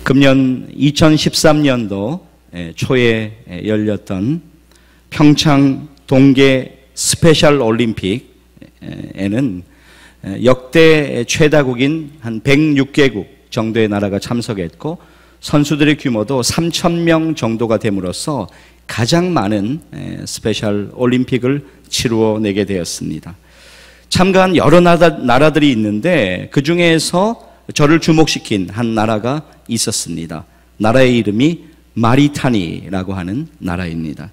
금년 2013년도 초에 열렸던 평창 동계 스페셜 올림픽에는 역대 최다국인 한 106개국 정도의 나라가 참석했고 선수들의 규모도 3,000명 정도가 됨으로써 가장 많은 스페셜 올림픽을 치루어내게 되었습니다. 참가한 여러 나라들이 있는데 그 중에서 저를 주목시킨 한 나라가 있었습니다. 나라의 이름이 마리타니라고 하는 나라입니다.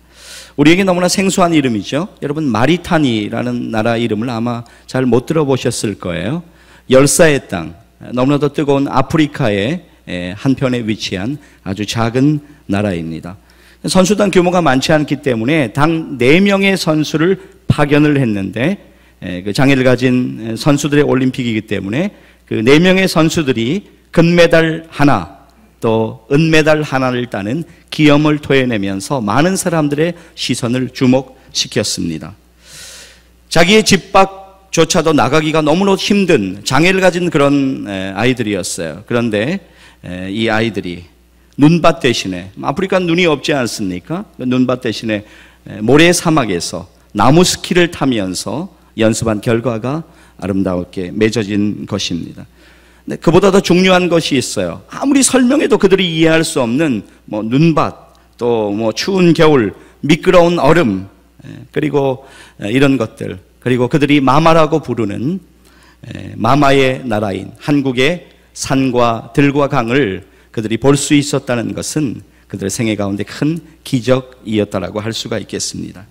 우리에게 너무나 생소한 이름이죠. 여러분, 마리타니라는 나라 이름을 아마 잘 못 들어보셨을 거예요. 열사의 땅, 너무나도 뜨거운 아프리카의 한편에 위치한 아주 작은 나라입니다. 선수단 규모가 많지 않기 때문에 당 4명의 선수를 파견을 했는데 그 장애를 가진 선수들의 올림픽이기 때문에 그 4명의 선수들이 금메달 하나 또 은메달 하나를 따는 기염을 토해내면서 많은 사람들의 시선을 주목시켰습니다. 자기의 집 밖조차도 나가기가 너무나 힘든 장애를 가진 그런 아이들이었어요. 그런데 이 아이들이 눈밭 대신에, 아프리카는 눈이 없지 않습니까? 눈밭 대신에 모래 사막에서 나무 스키를 타면서 연습한 결과가 아름답게 맺어진 것입니다. 그보다 더 중요한 것이 있어요. 아무리 설명해도 그들이 이해할 수 없는 눈밭, 또 추운 겨울, 미끄러운 얼음, 그리고 이런 것들, 그리고 그들이 마마라고 부르는 마마의 나라인 한국의 산과 들과 강을 그들이 볼 수 있었다는 것은 그들의 생애 가운데 큰 기적이었다라고 할 수가 있겠습니다.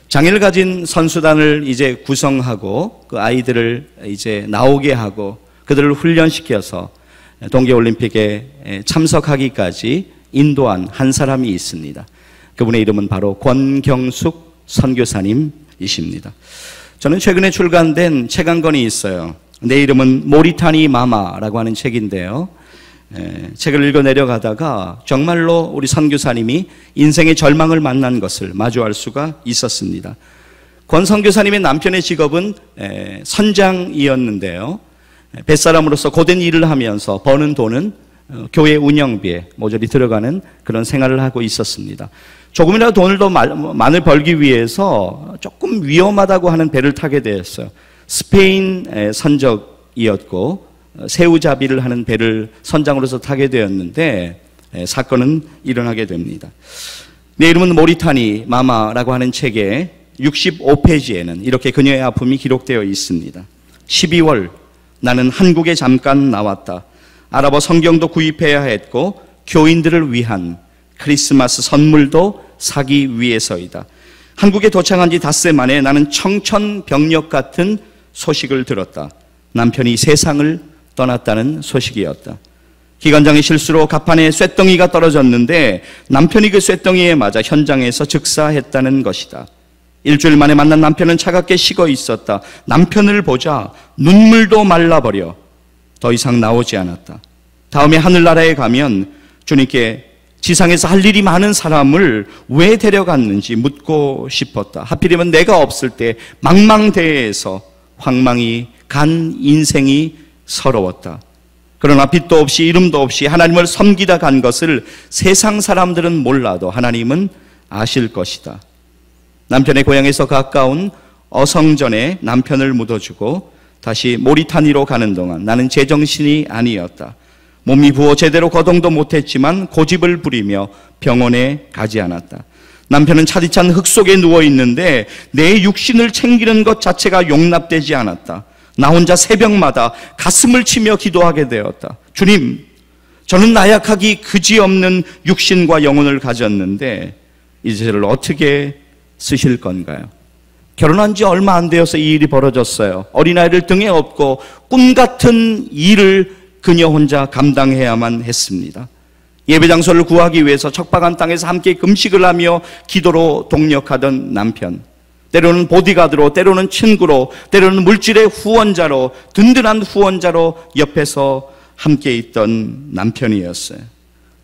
장애를 가진 선수단을 이제 구성하고 그 아이들을 이제 나오게 하고 그들을 훈련시켜서 동계올림픽에 참석하기까지 인도한 한 사람이 있습니다. 그분의 이름은 바로 권경숙 선교사님이십니다. 저는 최근에 출간된 책 한 권이 있어요. 내 이름은 모리타니 마마라고 하는 책인데요. 책을 읽어 내려가다가 정말로 우리 선교사님이 인생의 절망을 만난 것을 마주할 수가 있었습니다. 권 선교사님의 남편의 직업은 선장이었는데요. 뱃사람으로서 고된 일을 하면서 버는 돈은 교회 운영비에 모조리 들어가는 그런 생활을 하고 있었습니다. 조금이라도 돈을 더 많이 벌기 위해서 조금 위험하다고 하는 배를 타게 되었어요. 스페인 선적이었고 새우잡이를 하는 배를 선장으로서 타게 되었는데 사건은 일어나게 됩니다. 내 이름은 모리타니 마마라고 하는 책의 65페이지에는 이렇게 그녀의 아픔이 기록되어 있습니다. 12월 나는 한국에 잠깐 나왔다. 아랍어 성경도 구입해야 했고 교인들을 위한 크리스마스 선물도 사기 위해서이다. 한국에 도착한 지 닷새 만에 나는 청천벽력 같은 소식을 들었다. 남편이 세상을 떠났다는 소식이었다. 기관장의 실수로 갑판에 쇳덩이가 떨어졌는데 남편이 그 쇳덩이에 맞아 현장에서 즉사했다는 것이다. 일주일 만에 만난 남편은 차갑게 식어 있었다. 남편을 보자 눈물도 말라버려 더 이상 나오지 않았다. 다음에 하늘나라에 가면 주님께 지상에서 할 일이 많은 사람을 왜 데려갔는지 묻고 싶었다. 하필이면 내가 없을 때 망망대해에서 황망이 간 인생이 서러웠다. 그러나 빛도 없이 이름도 없이 하나님을 섬기다 간 것을 세상 사람들은 몰라도 하나님은 아실 것이다. 남편의 고향에서 가까운 어성전에 남편을 묻어주고 다시 모리타니로 가는 동안 나는 제정신이 아니었다. 몸이 부어 제대로 거동도 못했지만 고집을 부리며 병원에 가지 않았다. 남편은 차디찬 흙 속에 누워있는데 내 육신을 챙기는 것 자체가 용납되지 않았다. 나 혼자 새벽마다 가슴을 치며 기도하게 되었다. 주님, 저는 나약하기 그지없는 육신과 영혼을 가졌는데 이제 저를 어떻게 쓰실 건가요? 결혼한 지 얼마 안 되어서 이 일이 벌어졌어요. 어린아이를 등에 업고 꿈 같은 일을 그녀 혼자 감당해야만 했습니다. 예배장소를 구하기 위해서 척박한 땅에서 함께 금식을 하며 기도로 동력하던 남편, 때로는 보디가드로, 때로는 친구로, 때로는 물질의 후원자로, 든든한 후원자로 옆에서 함께 있던 남편이었어요.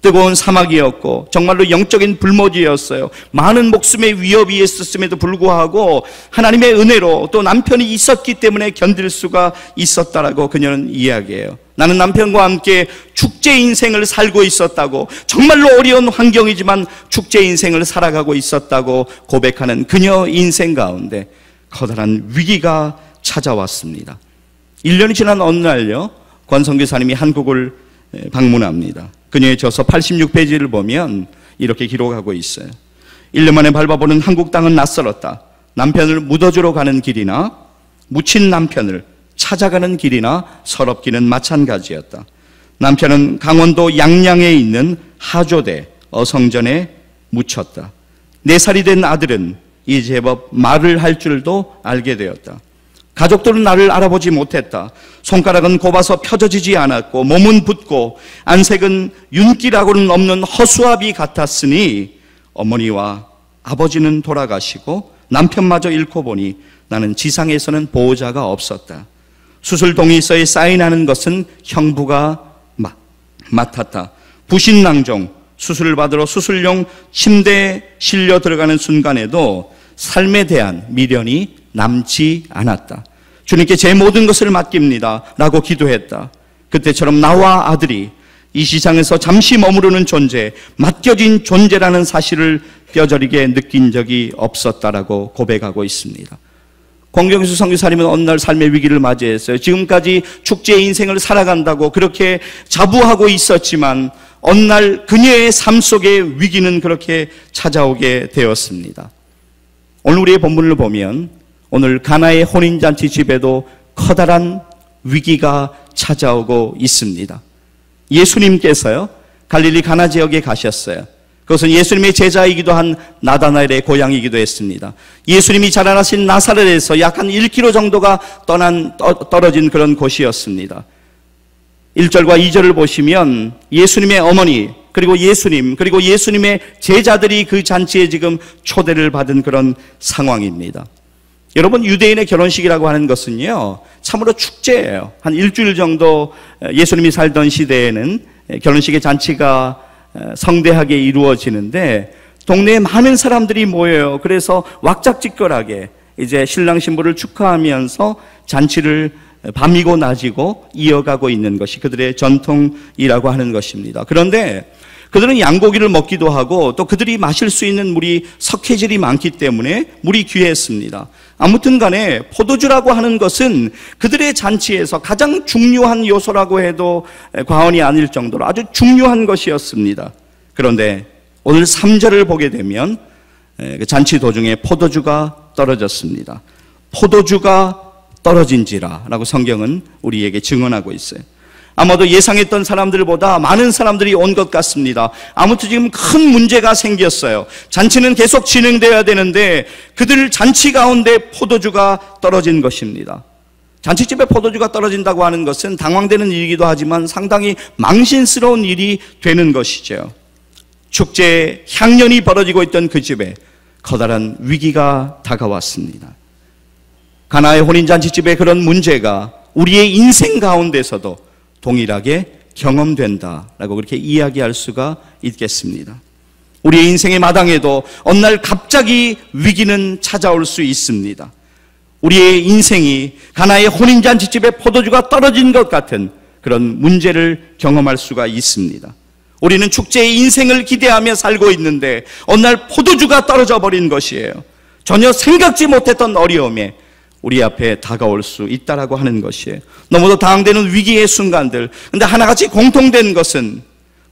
뜨거운 사막이었고 정말로 영적인 불모지였어요. 많은 목숨의 위협이 있었음에도 불구하고 하나님의 은혜로 또 남편이 있었기 때문에 견딜 수가 있었다라고 그녀는 이야기해요. 나는 남편과 함께 축제 인생을 살고 있었다고, 정말로 어려운 환경이지만 축제 인생을 살아가고 있었다고 고백하는 그녀 인생 가운데 커다란 위기가 찾아왔습니다. 1년이 지난 어느 날요, 권 선교사님이 한국을 방문합니다. 그녀의 저서 86페이지를 보면 이렇게 기록하고 있어요. 1년 만에 밟아보는 한국 땅은 낯설었다. 남편을 묻어주러 가는 길이나 묻힌 남편을 찾아가는 길이나 서럽기는 마찬가지였다. 남편은 강원도 양양에 있는 하조대 어성전에 묻혔다. 4살이 된 아들은 이제 제법 말을 할 줄도 알게 되었다. 가족들은 나를 알아보지 못했다. 손가락은 곱아서 펴져지지 않았고 몸은 붓고 안색은 윤기라고는 없는 허수아비 같았으니 어머니와 아버지는 돌아가시고 남편마저 잃고 보니 나는 지상에서는 보호자가 없었다. 수술 동의서에 사인하는 것은 형부가 맡았다. 부신낭종, 수술을 받으러 수술용 침대에 실려 들어가는 순간에도 삶에 대한 미련이 남지 않았다. 주님께 제 모든 것을 맡깁니다 라고 기도했다. 그때처럼 나와 아들이 이 세상에서 잠시 머무르는 존재, 맡겨진 존재라는 사실을 뼈저리게 느낀 적이 없었다라고 고백하고 있습니다. 권경수 선교사님은 어느 날 삶의 위기를 맞이했어요. 지금까지 축제의 인생을 살아간다고 그렇게 자부하고 있었지만 어느 날 그녀의 삶 속에 위기는 그렇게 찾아오게 되었습니다. 오늘 우리의 본문을 보면 오늘 가나의 혼인잔치 집에도 커다란 위기가 찾아오고 있습니다. 예수님께서요, 갈릴리 가나 지역에 가셨어요. 그것은 예수님의 제자이기도 한 나다나엘의 고향이기도 했습니다. 예수님이 자라나신 나사렛에서 약 한 1km 정도가 떨어진 그런 곳이었습니다. 1절과 2절을 보시면 예수님의 어머니 그리고 예수님 그리고 예수님의 제자들이 그 잔치에 지금 초대를 받은 그런 상황입니다. 여러분, 유대인의 결혼식이라고 하는 것은요 참으로 축제예요. 한 일주일 정도 예수님이 살던 시대에는 결혼식의 잔치가 성대하게 이루어지는데 동네에 많은 사람들이 모여요. 그래서 왁작지껄하게 이제 신랑 신부를 축하하면서 잔치를 밤이고 낮이고 이어가고 있는 것이 그들의 전통이라고 하는 것입니다. 그런데 그들은 양고기를 먹기도 하고 또 그들이 마실 수 있는 물이 석회질이 많기 때문에 물이 귀했습니다. 아무튼 간에 포도주라고 하는 것은 그들의 잔치에서 가장 중요한 요소라고 해도 과언이 아닐 정도로 아주 중요한 것이었습니다. 그런데 오늘 3절을 보게 되면 잔치 도중에 포도주가 떨어졌습니다. 포도주가 떨어진지라 라고 성경은 우리에게 증언하고 있어요. 아마도 예상했던 사람들보다 많은 사람들이 온 것 같습니다. 아무튼 지금 큰 문제가 생겼어요. 잔치는 계속 진행되어야 되는데 그들 잔치 가운데 포도주가 떨어진 것입니다. 잔치집에 포도주가 떨어진다고 하는 것은 당황되는 일이기도 하지만 상당히 망신스러운 일이 되는 것이죠. 축제에 향연이 벌어지고 있던 그 집에 커다란 위기가 다가왔습니다. 가나의 혼인잔치집에 그런 문제가 우리의 인생 가운데서도 동일하게 경험된다라고 그렇게 이야기할 수가 있겠습니다. 우리의 인생의 마당에도 어느 날 갑자기 위기는 찾아올 수 있습니다. 우리의 인생이 가나의 혼인잔치집에 포도주가 떨어진 것 같은 그런 문제를 경험할 수가 있습니다. 우리는 축제의 인생을 기대하며 살고 있는데 어느 날 포도주가 떨어져 버린 것이에요. 전혀 생각지 못했던 어려움에 우리 앞에 다가올 수 있다라고 하는 것이에요. 너무도 당황되는 위기의 순간들. 근데 하나같이 공통된 것은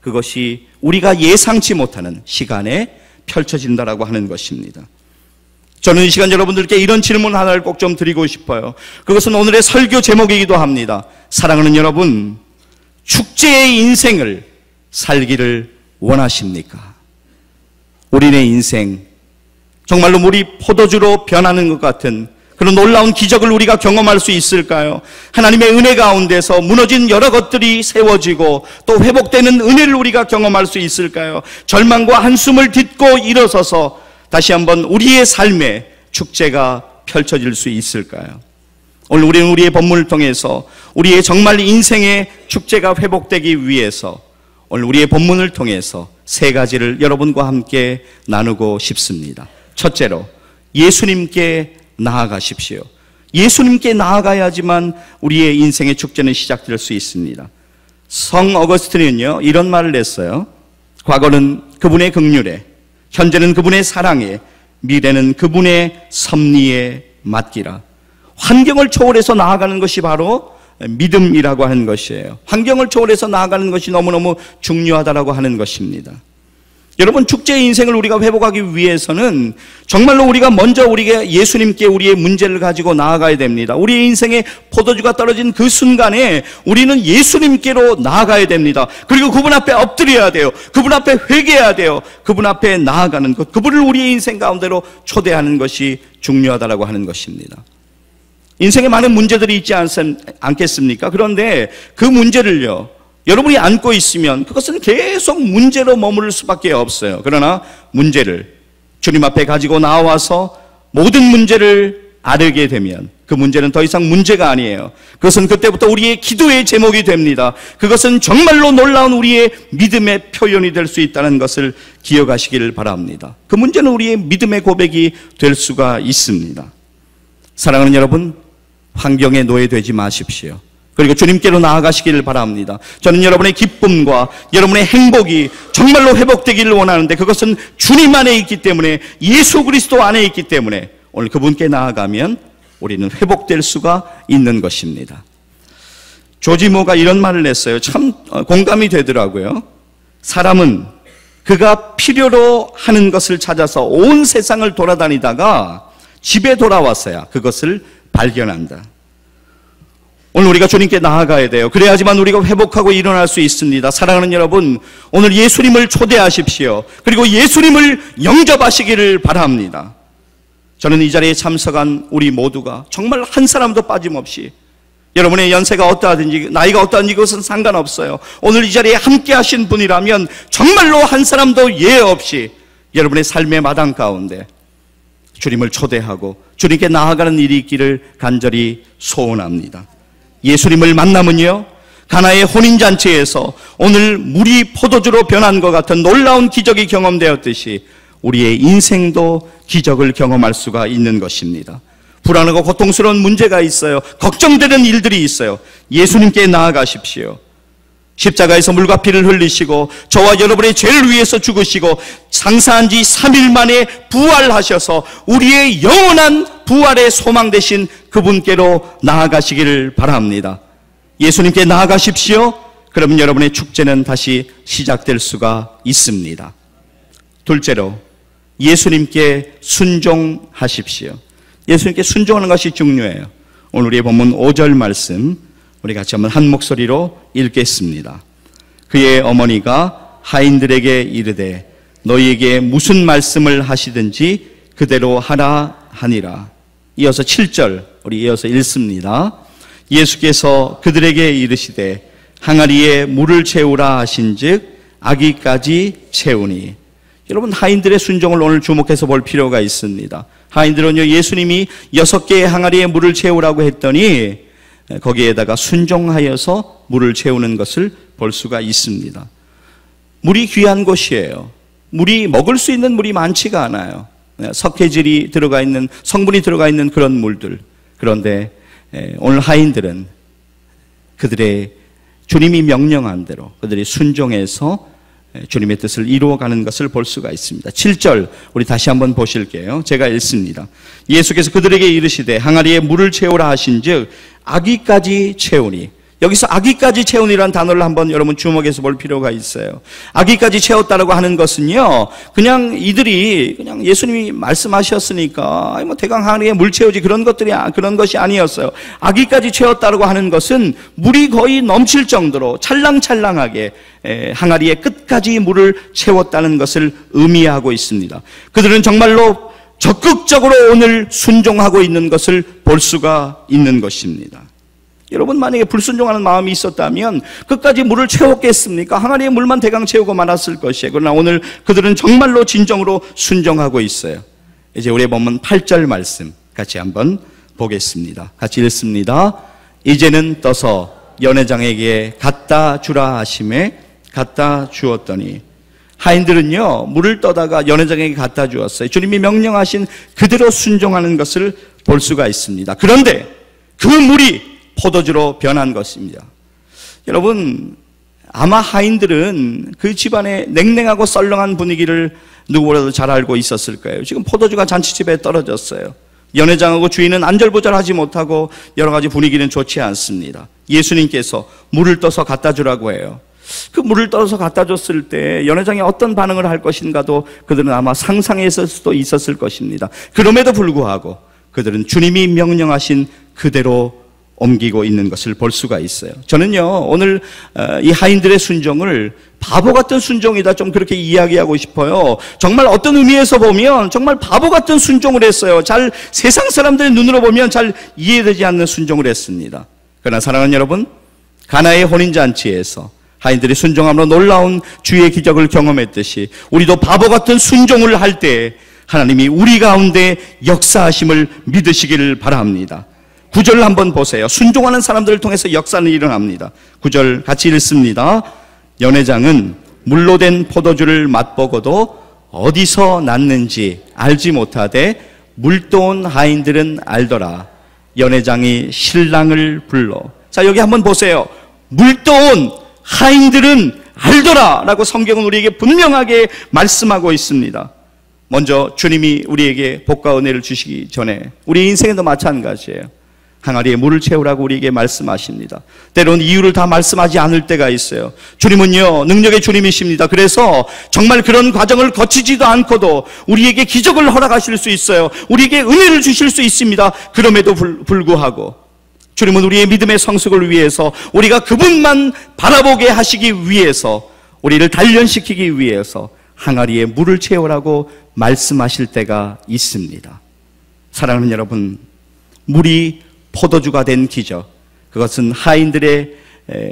그것이 우리가 예상치 못하는 시간에 펼쳐진다라고 하는 것입니다. 저는 이 시간 여러분들께 이런 질문 하나를 꼭 좀 드리고 싶어요. 그것은 오늘의 설교 제목이기도 합니다. 사랑하는 여러분, 축제의 인생을 살기를 원하십니까? 우리의 인생, 정말로 물이 포도주로 변하는 것 같은 그런 놀라운 기적을 우리가 경험할 수 있을까요? 하나님의 은혜 가운데서 무너진 여러 것들이 세워지고 또 회복되는 은혜를 우리가 경험할 수 있을까요? 절망과 한숨을 딛고 일어서서 다시 한번 우리의 삶에 축제가 펼쳐질 수 있을까요? 오늘 우리는 우리의 본문을 통해서 우리의 정말 인생의 축제가 회복되기 위해서 오늘 우리의 본문을 통해서 세 가지를 여러분과 함께 나누고 싶습니다. 첫째로, 예수님께 나아가십시오. 예수님께 나아가야지만 우리의 인생의 축제는 시작될 수 있습니다. 성 어거스틴은요, 이런 말을 했어요. 과거는 그분의 긍휼에, 현재는 그분의 사랑에, 미래는 그분의 섭리에 맡기라. 환경을 초월해서 나아가는 것이 바로 믿음이라고 하는 것이에요. 환경을 초월해서 나아가는 것이 너무너무 중요하다라고 하는 것입니다. 여러분, 축제의 인생을 우리가 회복하기 위해서는 정말로 우리가 먼저 우리가 예수님께 우리의 문제를 가지고 나아가야 됩니다. 우리의 인생에 포도주가 떨어진 그 순간에 우리는 예수님께로 나아가야 됩니다. 그리고 그분 앞에 엎드려야 돼요. 그분 앞에 회개해야 돼요. 그분 앞에 나아가는 것, 그분을 우리의 인생 가운데로 초대하는 것이 중요하다라고 하는 것입니다. 인생에 많은 문제들이 있지 않겠습니까? 그런데 그 문제를요, 여러분이 안고 있으면 그것은 계속 문제로 머무를 수밖에 없어요. 그러나 문제를 주님 앞에 가지고 나와서 모든 문제를 아뢰게 되면 그 문제는 더 이상 문제가 아니에요. 그것은 그때부터 우리의 기도의 제목이 됩니다. 그것은 정말로 놀라운 우리의 믿음의 표현이 될 수 있다는 것을 기억하시기를 바랍니다. 그 문제는 우리의 믿음의 고백이 될 수가 있습니다. 사랑하는 여러분, 환경에 노예되지 마십시오. 그리고 주님께로 나아가시기를 바랍니다. 저는 여러분의 기쁨과 여러분의 행복이 정말로 회복되기를 원하는데 그것은 주님 안에 있기 때문에, 예수 그리스도 안에 있기 때문에 오늘 그분께 나아가면 우리는 회복될 수가 있는 것입니다. 조지 모가 이런 말을 했어요. 참 공감이 되더라고요. 사람은 그가 필요로 하는 것을 찾아서 온 세상을 돌아다니다가 집에 돌아왔어야 그것을 발견한다. 오늘 우리가 주님께 나아가야 돼요. 그래야지만 우리가 회복하고 일어날 수 있습니다. 사랑하는 여러분, 오늘 예수님을 초대하십시오. 그리고 예수님을 영접하시기를 바랍니다. 저는 이 자리에 참석한 우리 모두가 정말 한 사람도 빠짐없이, 여러분의 연세가 어떠하든지 나이가 어떠하든지 그것은 상관없어요. 오늘 이 자리에 함께 하신 분이라면 정말로 한 사람도 예외 없이 여러분의 삶의 마당 가운데 주님을 초대하고 주님께 나아가는 일이 있기를 간절히 소원합니다. 예수님을 만나면요, 가나의 혼인잔치에서 오늘 물이 포도주로 변한 것 같은 놀라운 기적이 경험되었듯이 우리의 인생도 기적을 경험할 수가 있는 것입니다. 불안하고 고통스러운 문제가 있어요. 걱정되는 일들이 있어요. 예수님께 나아가십시오. 십자가에서 물과 피를 흘리시고 저와 여러분의 죄를 위해서 죽으시고 장사한 지 3일 만에 부활하셔서 우리의 영원한 부활의 소망 되신 그분께로 나아가시기를 바랍니다. 예수님께 나아가십시오. 그러면 여러분의 축제는 다시 시작될 수가 있습니다. 둘째로, 예수님께 순종하십시오. 예수님께 순종하는 것이 중요해요. 오늘 우리의 본문 5절 말씀 우리 같이 한번 한 목소리로 읽겠습니다. 그의 어머니가 하인들에게 이르되 너희에게 무슨 말씀을 하시든지 그대로 하라 하니라. 이어서 7절 우리 이어서 읽습니다. 예수께서 그들에게 이르시되 항아리에 물을 채우라 하신즉 아기까지 채우니. 여러분, 하인들의 순종을 오늘 주목해서 볼 필요가 있습니다. 하인들은요, 예수님이 6개의 항아리에 물을 채우라고 했더니 거기에다가 순종하여서 물을 채우는 것을 볼 수가 있습니다. 물이 귀한 곳이에요. 물이, 먹을 수 있는 물이 많지가 않아요. 석회질이 들어가 있는, 성분이 들어가 있는 그런 물들. 그런데 오늘 하인들은 그들의 주님이 명령한 대로 그들이 순종해서 주님의 뜻을 이루어가는 것을 볼 수가 있습니다. 7절 우리 다시 한번 보실게요. 제가 읽습니다. 예수께서 그들에게 이르시되 항아리에 물을 채우라 하신즉 아기까지 채우니. 여기서 아기까지 채우니라는 단어를 한번 여러분 주목해서 볼 필요가 있어요. 아기까지 채웠다라고 하는 것은요, 그냥 이들이 그냥 예수님이 말씀하셨으니까 뭐 대강 항아리에 물 채우지 그런 것이 아니었어요. 아기까지 채웠다라고 하는 것은 물이 거의 넘칠 정도로 찰랑찰랑하게 항아리에 끝까지 물을 채웠다는 것을 의미하고 있습니다. 그들은 정말로 적극적으로 오늘 순종하고 있는 것을 볼 수가 있는 것입니다. 여러분, 만약에 불순종하는 마음이 있었다면 끝까지 물을 채웠겠습니까? 항아리에 물만 대강 채우고 말았을 것이에요. 그러나 오늘 그들은 정말로 진정으로 순종하고 있어요. 이제 우리의 본문 8절 말씀 같이 한번 보겠습니다. 같이 읽습니다. 이제는 떠서 연회장에게 갖다 주라 하심에 갖다 주었더니 하인들은요 물을 떠다가 연회장에게 갖다 주었어요. 주님이 명령하신 그대로 순종하는 것을 볼 수가 있습니다. 그런데 그 물이 포도주로 변한 것입니다. 여러분, 아마 하인들은 그 집안의 냉랭하고 썰렁한 분위기를 누구보다도 잘 알고 있었을 거예요. 지금 포도주가 잔치집에 떨어졌어요. 연회장하고 주인은 안절부절하지 못하고 여러 가지 분위기는 좋지 않습니다. 예수님께서 물을 떠서 갖다 주라고 해요. 그 물을 떠서 갖다 줬을 때 연회장이 어떤 반응을 할 것인가도 그들은 아마 상상했을 수도 있었을 것입니다. 그럼에도 불구하고 그들은 주님이 명령하신 그대로 옮기고 있는 것을 볼 수가 있어요. 저는요 오늘 이 하인들의 순종을 바보 같은 순종이다 좀 그렇게 이야기하고 싶어요. 정말 어떤 의미에서 보면 정말 바보 같은 순종을 했어요. 잘 세상 사람들의 눈으로 보면 잘 이해되지 않는 순종을 했습니다. 그러나 사랑하는 여러분, 가나의 혼인잔치에서 하인들이 순종함으로 놀라운 주의 기적을 경험했듯이 우리도 바보 같은 순종을 할 때 하나님이 우리 가운데 역사하심을 믿으시기를 바랍니다. 9절 한번 보세요. 순종하는 사람들을 통해서 역사는 일어납니다. 9절 같이 읽습니다. 연회장은 물로 된 포도주를 맛보고도 어디서 났는지 알지 못하되 물도온 하인들은 알더라. 연회장이 신랑을 불러. 자, 여기 한번 보세요. 물도온 하인들은 알더라 라고 성경은 우리에게 분명하게 말씀하고 있습니다. 먼저 주님이 우리에게 복과 은혜를 주시기 전에 우리 인생에도 마찬가지예요. 항아리에 물을 채우라고 우리에게 말씀하십니다. 때로는 이유를 다 말씀하지 않을 때가 있어요. 주님은요 능력의 주님이십니다. 그래서 정말 그런 과정을 거치지도 않고도 우리에게 기적을 허락하실 수 있어요. 우리에게 은혜를 주실 수 있습니다. 그럼에도 불구하고 주님은 우리의 믿음의 성숙을 위해서, 우리가 그분만 바라보게 하시기 위해서, 우리를 단련시키기 위해서 항아리에 물을 채우라고 말씀하실 때가 있습니다. 사랑하는 여러분, 물이 포도주가 된 기적, 그것은 하인들의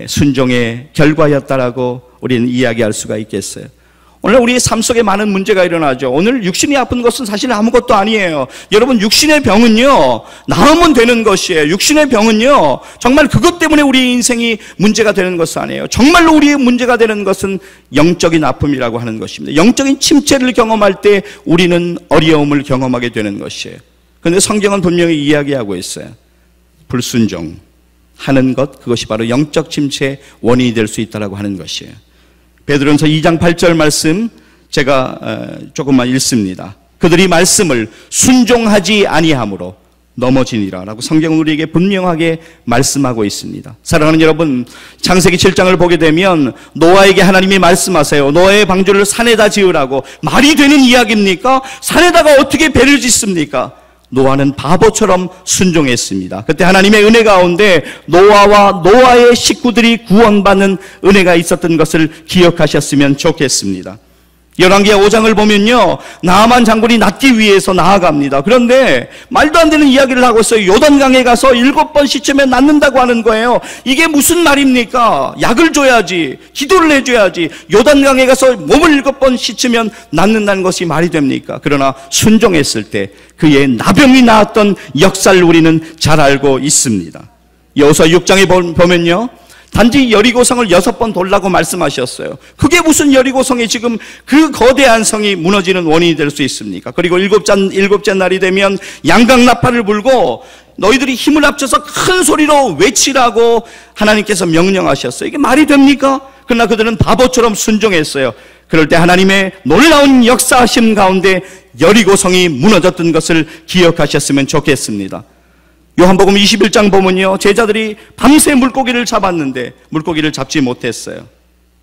순종의 결과였다라고 우리는 이야기할 수가 있겠어요. 오늘 우리의 삶 속에 많은 문제가 일어나죠. 오늘 육신이 아픈 것은 사실 아무것도 아니에요. 여러분, 육신의 병은요 나으면 되는 것이에요. 육신의 병은요 정말 그것 때문에 우리의 인생이 문제가 되는 것은 아니에요. 정말로 우리의 문제가 되는 것은 영적인 아픔이라고 하는 것입니다. 영적인 침체를 경험할 때 우리는 어려움을 경험하게 되는 것이에요. 그런데 성경은 분명히 이야기하고 있어요. 불순종하는 것, 그것이 바로 영적 침체의 원인이 될 수 있다고 하는 것이에요. 베드로전서 2장 8절 말씀 제가 조금만 읽습니다. 그들이 말씀을 순종하지 아니함으로 넘어지니라 라고 성경은 우리에게 분명하게 말씀하고 있습니다. 사랑하는 여러분, 창세기 7장을 보게 되면 노아에게 하나님이 말씀하세요. 노아의 방주를 산에다 지으라고. 말이 되는 이야기입니까? 산에다가 어떻게 배를 짓습니까? 노아는 바보처럼 순종했습니다. 그때 하나님의 은혜 가운데 노아와 노아의 식구들이 구원받는 은혜가 있었던 것을 기억하셨으면 좋겠습니다. 열왕기하 5장을 보면요 나아만 장군이 낫기 위해서 나아갑니다. 그런데 말도 안 되는 이야기를 하고 있어요. 요단강에 가서 7번 씻으며 낫는다고 하는 거예요. 이게 무슨 말입니까? 약을 줘야지, 기도를 해줘야지, 요단강에 가서 몸을 7번 씻으면 낫는다는 것이 말이 됩니까? 그러나 순종했을 때 그의 나병이 나았던 역사를 우리는 잘 알고 있습니다. 여호수아 6장에 보면요 단지 여리고성을 6번 돌라고 말씀하셨어요. 그게 무슨 여리고성이 지금 그 거대한 성이 무너지는 원인이 될 수 있습니까? 그리고 일곱째 날이 되면 양강나팔을 불고 너희들이 힘을 합쳐서 큰 소리로 외치라고 하나님께서 명령하셨어요. 이게 말이 됩니까? 그러나 그들은 바보처럼 순종했어요. 그럴 때 하나님의 놀라운 역사하심 가운데 여리고성이 무너졌던 것을 기억하셨으면 좋겠습니다. 요한복음 21장 보면요 제자들이 밤새 물고기를 잡았는데 물고기를 잡지 못했어요.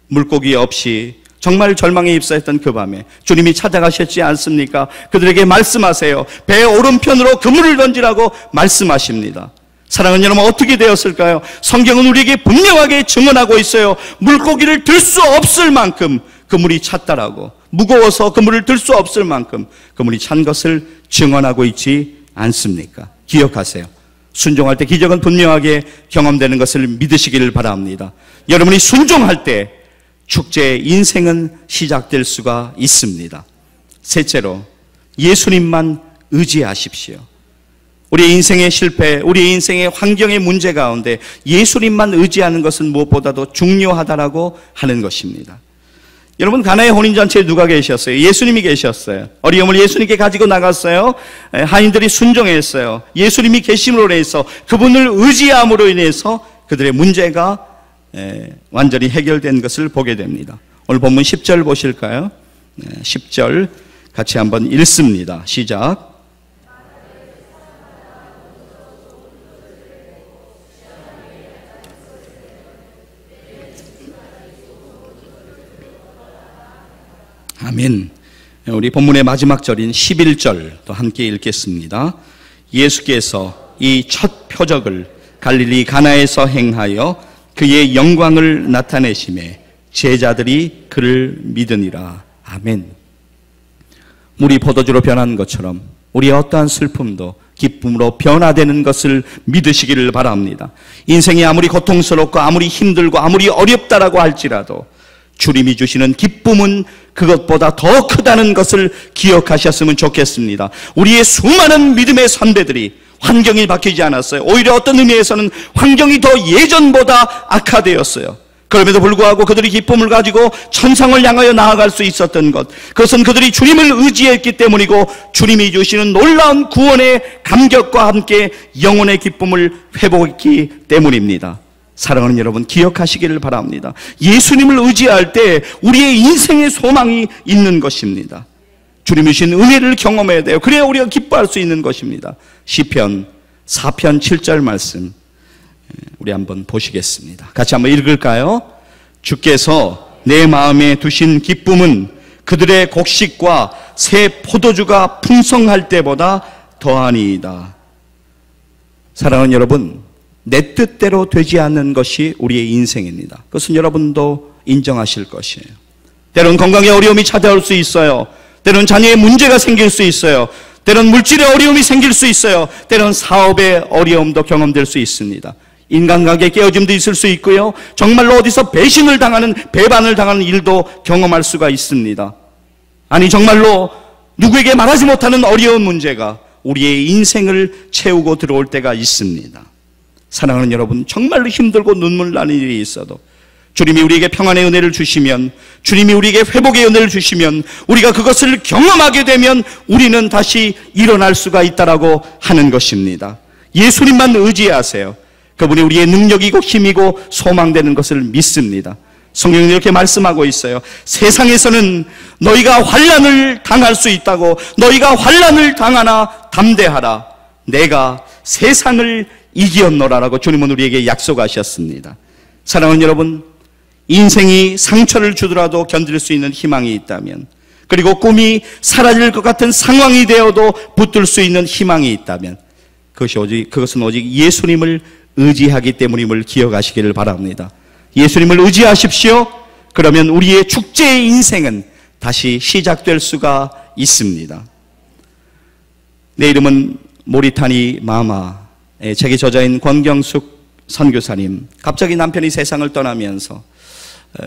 물고기 없이 정말 절망에 입사했던 그 밤에 주님이 찾아가셨지 않습니까? 그들에게 말씀하세요. 배 오른편으로 그물을 던지라고 말씀하십니다. 사랑하는 여러분, 어떻게 되었을까요? 성경은 우리에게 분명하게 증언하고 있어요. 물고기를 들 수 없을 만큼 그물이 찼다라고. 무거워서 그물을 들 수 없을 만큼 그물이 찬 것을 증언하고 있지 않습니까? 기억하세요. 순종할 때 기적은 분명하게 경험되는 것을 믿으시기를 바랍니다. 여러분이 순종할 때 축제의 인생은 시작될 수가 있습니다. 셋째로 예수님만 의지하십시오. 우리의 인생의 실패, 우리의 인생의 환경의 문제 가운데 예수님만 의지하는 것은 무엇보다도 중요하다라고 하는 것입니다. 여러분, 가나의 혼인잔치에 누가 계셨어요? 예수님이 계셨어요. 어려움을 예수님께 가지고 나갔어요. 하인들이 순종했어요. 예수님이 계심으로 인해서, 그분을 의지함으로 인해서 그들의 문제가 완전히 해결된 것을 보게 됩니다. 오늘 본문 10절 보실까요? 10절 같이 한번 읽습니다. 시작. 아멘. 우리 본문의 마지막 절인 11절 또 함께 읽겠습니다. 예수께서 이 첫 표적을 갈릴리 가나에서 행하여 그의 영광을 나타내심에 제자들이 그를 믿으니라. 아멘. 물이 포도주로 변한 것처럼 우리의 어떠한 슬픔도 기쁨으로 변화되는 것을 믿으시기를 바랍니다. 인생이 아무리 고통스럽고 아무리 힘들고 아무리 어렵다라고 할지라도 주님이 주시는 기쁨은 그것보다 더 크다는 것을 기억하셨으면 좋겠습니다. 우리의 수많은 믿음의 선배들이 환경이 바뀌지 않았어요. 오히려 어떤 의미에서는 환경이 더 예전보다 악화되었어요. 그럼에도 불구하고 그들이 기쁨을 가지고 천상을 향하여 나아갈 수 있었던 것, 그것은 그들이 주님을 의지했기 때문이고 주님이 주시는 놀라운 구원의 감격과 함께 영혼의 기쁨을 회복했기 때문입니다. 사랑하는 여러분, 기억하시기를 바랍니다. 예수님을 의지할 때 우리의 인생의 소망이 있는 것입니다. 주님이 주신 은혜를 경험해야 돼요. 그래야 우리가 기뻐할 수 있는 것입니다. 시편 4편 7절 말씀 우리 한번 보시겠습니다. 같이 한번 읽을까요? 주께서 내 마음에 두신 기쁨은 그들의 곡식과 새 포도주가 풍성할 때보다 더하니이다. 사랑하는 여러분, 내 뜻대로 되지 않는 것이 우리의 인생입니다. 그것은 여러분도 인정하실 것이에요. 때론 건강에 어려움이 찾아올 수 있어요. 때론 자녀의 문제가 생길 수 있어요. 때론 물질의 어려움이 생길 수 있어요. 때론 사업의 어려움도 경험될 수 있습니다. 인간관계 깨어짐도 있을 수 있고요. 정말로 어디서 배신을 당하는, 배반을 당하는 일도 경험할 수가 있습니다. 아니, 정말로 누구에게 말하지 못하는 어려운 문제가 우리의 인생을 채우고 들어올 때가 있습니다. 사랑하는 여러분, 정말로 힘들고 눈물 나는 일이 있어도 주님이 우리에게 평안의 은혜를 주시면, 주님이 우리에게 회복의 은혜를 주시면, 우리가 그것을 경험하게 되면 우리는 다시 일어날 수가 있다라고 하는 것입니다. 예수님만 의지하세요. 그분이 우리의 능력이고 힘이고 소망되는 것을 믿습니다. 성경은 이렇게 말씀하고 있어요. 세상에서는 너희가 환난을 당할 수 있다고, 너희가 환난을 당하나 담대하라. 내가 세상을 이기었노라라고 주님은 우리에게 약속하셨습니다. 사랑하는 여러분, 인생이 상처를 주더라도 견딜 수 있는 희망이 있다면, 그리고 꿈이 사라질 것 같은 상황이 되어도 붙들 수 있는 희망이 있다면, 그것은 오직 예수님을 의지하기 때문임을 기억하시기를 바랍니다. 예수님을 의지하십시오. 그러면 우리의 축제의 인생은 다시 시작될 수가 있습니다. 내 이름은 모리타니 마마. 책의 저자인 권경숙 선교사님, 갑자기 남편이 세상을 떠나면서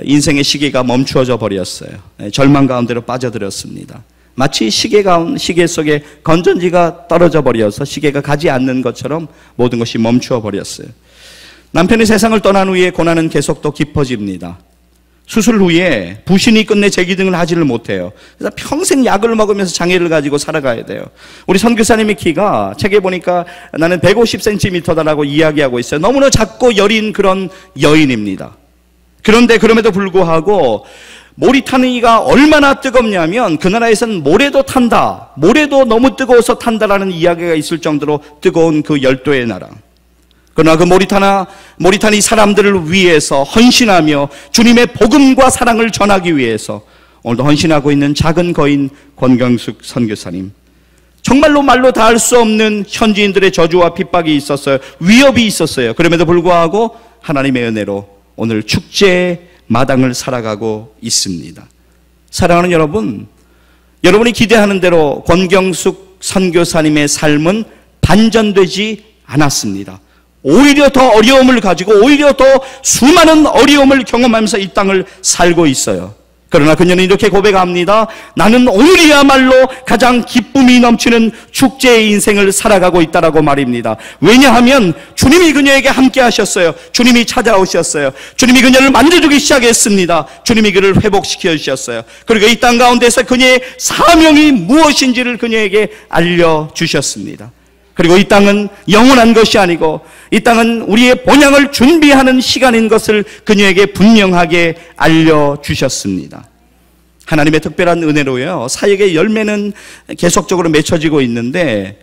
인생의 시계가 멈추어져 버렸어요. 절망 가운데로 빠져들었습니다. 마치 시계 속에 건전지가 떨어져 버려서 시계가 가지 않는 것처럼 모든 것이 멈추어 버렸어요. 남편이 세상을 떠난 후에 고난은 계속 더 깊어집니다. 수술 후에 부신이 끝내 재기등을 하지를 못해요. 그래서 평생 약을 먹으면서 장애를 가지고 살아가야 돼요. 우리 선교사님의 키가 책에 보니까 나는 150cm다라고 이야기하고 있어요. 너무나 작고 여린 그런 여인입니다. 그런데 그럼에도 불구하고 모리타니가 얼마나 뜨겁냐면 그 나라에서는 모래도 탄다, 모래도 너무 뜨거워서 탄다라는 이야기가 있을 정도로 뜨거운 그 열도의 나라. 그러나 그 모리타니 사람들을 위해서 헌신하며 주님의 복음과 사랑을 전하기 위해서 오늘도 헌신하고 있는 작은 거인 권경숙 선교사님, 정말로 말로 다 할 수 없는 현지인들의 저주와 핍박이 있었어요. 위협이 있었어요. 그럼에도 불구하고 하나님의 은혜로 오늘 축제의 마당을 살아가고 있습니다. 사랑하는 여러분, 여러분이 기대하는 대로 권경숙 선교사님의 삶은 반전되지 않았습니다. 오히려 더 어려움을 가지고 오히려 더 수많은 어려움을 경험하면서 이 땅을 살고 있어요. 그러나 그녀는 이렇게 고백합니다. 나는 오늘이야말로 가장 기쁨이 넘치는 축제의 인생을 살아가고 있다라고 말입니다. 왜냐하면 주님이 그녀에게 함께 하셨어요. 주님이 찾아오셨어요. 주님이 그녀를 만져주기 시작했습니다. 주님이 그를 회복시켜 주셨어요. 그리고 이 땅 가운데서 그녀의 사명이 무엇인지를 그녀에게 알려주셨습니다. 그리고 이 땅은 영원한 것이 아니고 이 땅은 우리의 본향을 준비하는 시간인 것을 그녀에게 분명하게 알려주셨습니다. 하나님의 특별한 은혜로요, 사역의 열매는 계속적으로 맺혀지고 있는데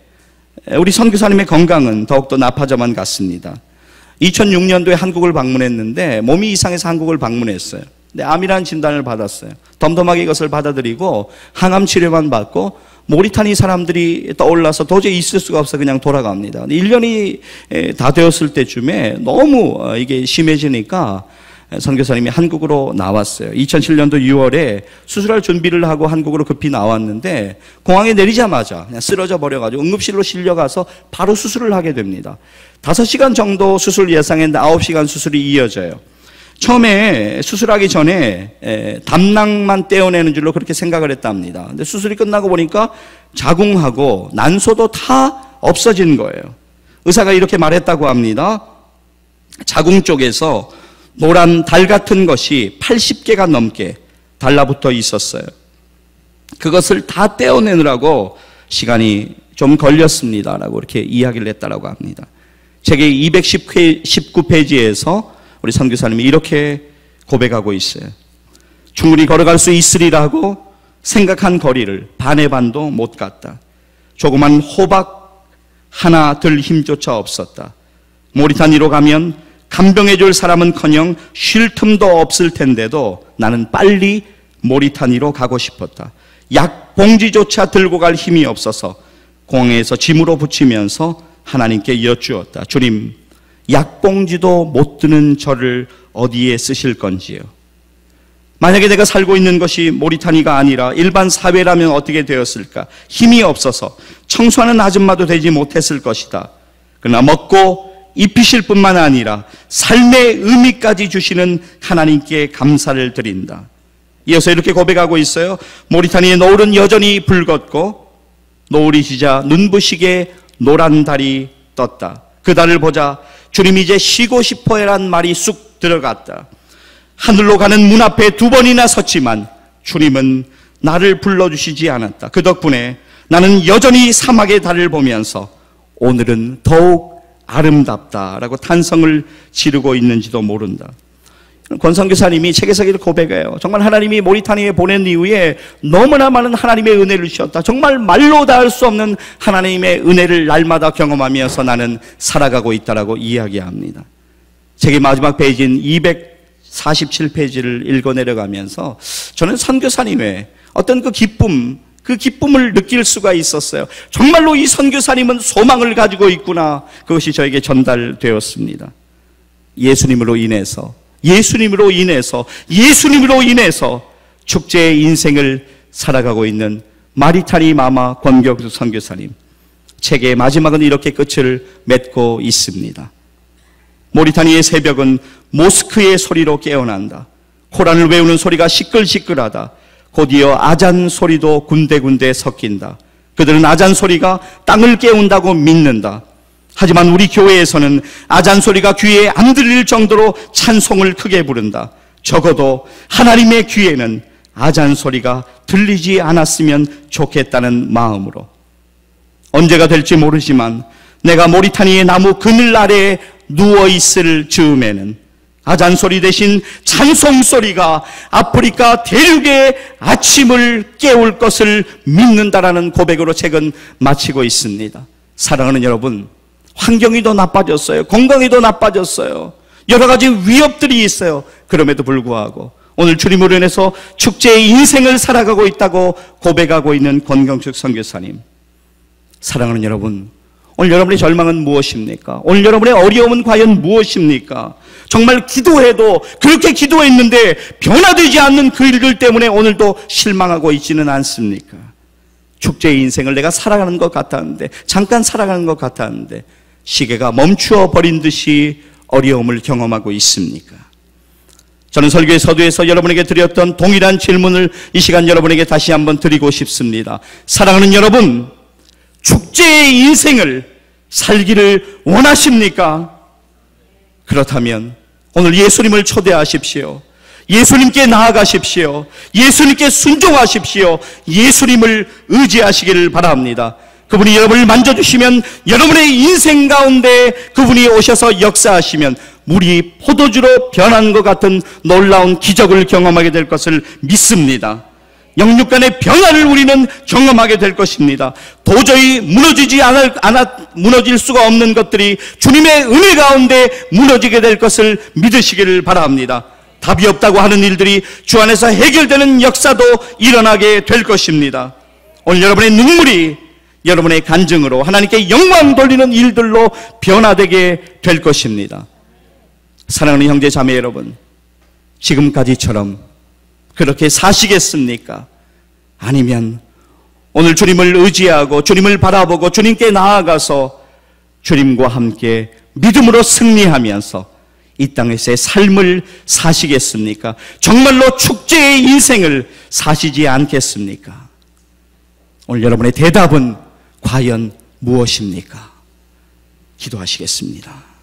우리 선교사님의 건강은 더욱더 나빠져만 갔습니다. 2006년도에 한국을 방문했는데 몸이 이상해서 한국을 방문했어요. 근데 암이라는 진단을 받았어요. 덤덤하게 이것을 받아들이고 항암 치료만 받고 모리타니 사람들이 떠올라서 도저히 있을 수가 없어 그냥 돌아갑니다. 1년이 다 되었을 때쯤에 너무 이게 심해지니까 선교사님이 한국으로 나왔어요. 2007년도 6월에 수술할 준비를 하고 한국으로 급히 나왔는데 공항에 내리자마자 그냥 쓰러져 버려가지고 응급실로 실려가서 바로 수술을 하게 됩니다. 5시간 정도 수술 예상했는데 9시간 수술이 이어져요. 처음에 수술하기 전에 담낭만 떼어내는 줄로 그렇게 생각을 했답니다. 근데 수술이 끝나고 보니까 자궁하고 난소도 다 없어진 거예요. 의사가 이렇게 말했다고 합니다. 자궁 쪽에서 노란 달 같은 것이 80개가 넘게 달라붙어 있었어요. 그것을 다 떼어내느라고 시간이 좀 걸렸습니다라고 이렇게 이야기를 했다라고 합니다. 책의 219페이지에서 우리 선교사님이 이렇게 고백하고 있어요. 충분히 걸어갈 수 있으리라고 생각한 거리를 반의 반도 못 갔다. 조그만 호박 하나 들 힘조차 없었다. 모리타니로 가면 간병해 줄 사람은커녕 쉴 틈도 없을 텐데도 나는 빨리 모리타니로 가고 싶었다. 약 봉지조차 들고 갈 힘이 없어서 공항에서 짐으로 붙이면서 하나님께 여쭈었다. 주님, 약봉지도 못 드는 저를 어디에 쓰실 건지요. 만약에 내가 살고 있는 것이 모리타니가 아니라 일반 사회라면 어떻게 되었을까? 힘이 없어서 청소하는 아줌마도 되지 못했을 것이다. 그러나 먹고 입히실 뿐만 아니라 삶의 의미까지 주시는 하나님께 감사를 드린다. 이어서 이렇게 고백하고 있어요. 모리타니의 노을은 여전히 붉었고 노을이 지자 눈부시게 노란 달이 떴다. 그 달을 보자 주님이 이제 쉬고 싶어요란 말이 쑥 들어갔다. 하늘로 가는 문 앞에 2번이나 섰지만 주님은 나를 불러주시지 않았다. 그 덕분에 나는 여전히 사막의 달을 보면서 오늘은 더욱 아름답다라고 탄성을 지르고 있는지도 모른다. 권선교사님이 책에서 이렇게 고백해요. 정말 하나님이 모리타니에 보낸 이후에 너무나 많은 하나님의 은혜를 주셨다. 정말 말로 다 할 수 없는 하나님의 은혜를 날마다 경험하면서 나는 살아가고 있다라고 이야기합니다. 책의 마지막 페이지인 247페이지를 읽어 내려가면서 저는 선교사님의 어떤 그 기쁨을 느낄 수가 있었어요. 정말로 이 선교사님은 소망을 가지고 있구나. 그것이 저에게 전달되었습니다. 예수님으로 인해서 축제의 인생을 살아가고 있는 마리타니 마마 권경수 선교사님. 책의 마지막은 이렇게 끝을 맺고 있습니다. 모리타니의 새벽은 모스크의 소리로 깨어난다. 코란을 외우는 소리가 시끌시끌하다. 곧이어 아잔 소리도 군데군데 섞인다. 그들은 아잔 소리가 땅을 깨운다고 믿는다. 하지만 우리 교회에서는 아잔 소리가 귀에 안 들릴 정도로 찬송을 크게 부른다. 적어도 하나님의 귀에는 아잔 소리가 들리지 않았으면 좋겠다는 마음으로. 언제가 될지 모르지만 내가 모리타니의 나무 그늘 아래에 누워있을 즈음에는 아잔 소리 대신 찬송 소리가 아프리카 대륙의 아침을 깨울 것을 믿는다라는 고백으로 책은 마치고 있습니다. 사랑하는 여러분, 환경이 더 나빠졌어요. 건강이 더 나빠졌어요. 여러 가지 위협들이 있어요. 그럼에도 불구하고 오늘 주님으로 인해서 축제의 인생을 살아가고 있다고 고백하고 있는 권경숙 선교사님. 사랑하는 여러분, 오늘 여러분의 절망은 무엇입니까? 오늘 여러분의 어려움은 과연 무엇입니까? 정말 기도해도 그렇게 기도했는데 변화되지 않는 그 일들 때문에 오늘도 실망하고 있지는 않습니까? 축제의 인생을 내가 살아가는 것 같았는데, 잠깐 살아가는 것 같았는데 시계가 멈추어 버린 듯이 어려움을 경험하고 있습니까? 저는 설교의 서두에서 여러분에게 드렸던 동일한 질문을 이 시간 여러분에게 다시 한번 드리고 싶습니다. 사랑하는 여러분, 축제의 인생을 살기를 원하십니까? 그렇다면 오늘 예수님을 초대하십시오. 예수님께 나아가십시오. 예수님께 순종하십시오. 예수님을 의지하시기를 바랍니다. 그분이 여러분을 만져주시면 여러분의 인생 가운데 그분이 오셔서 역사하시면 물이 포도주로 변한 것 같은 놀라운 기적을 경험하게 될 것을 믿습니다. 영육간의 변화를 우리는 경험하게 될 것입니다. 도저히 무너질 수가 없는 것들이 주님의 은혜 가운데 무너지게 될 것을 믿으시기를 바랍니다. 답이 없다고 하는 일들이 주 안에서 해결되는 역사도 일어나게 될 것입니다. 오늘 여러분의 눈물이 여러분의 간증으로 하나님께 영광 돌리는 일들로 변화되게 될 것입니다. 사랑하는 형제 자매 여러분, 지금까지처럼 그렇게 사시겠습니까? 아니면 오늘 주님을 의지하고 주님을 바라보고 주님께 나아가서 주님과 함께 믿음으로 승리하면서 이 땅에서의 삶을 사시겠습니까? 정말로 축제의 인생을 사시지 않겠습니까? 오늘 여러분의 대답은 과연 무엇입니까? 기도하시겠습니다.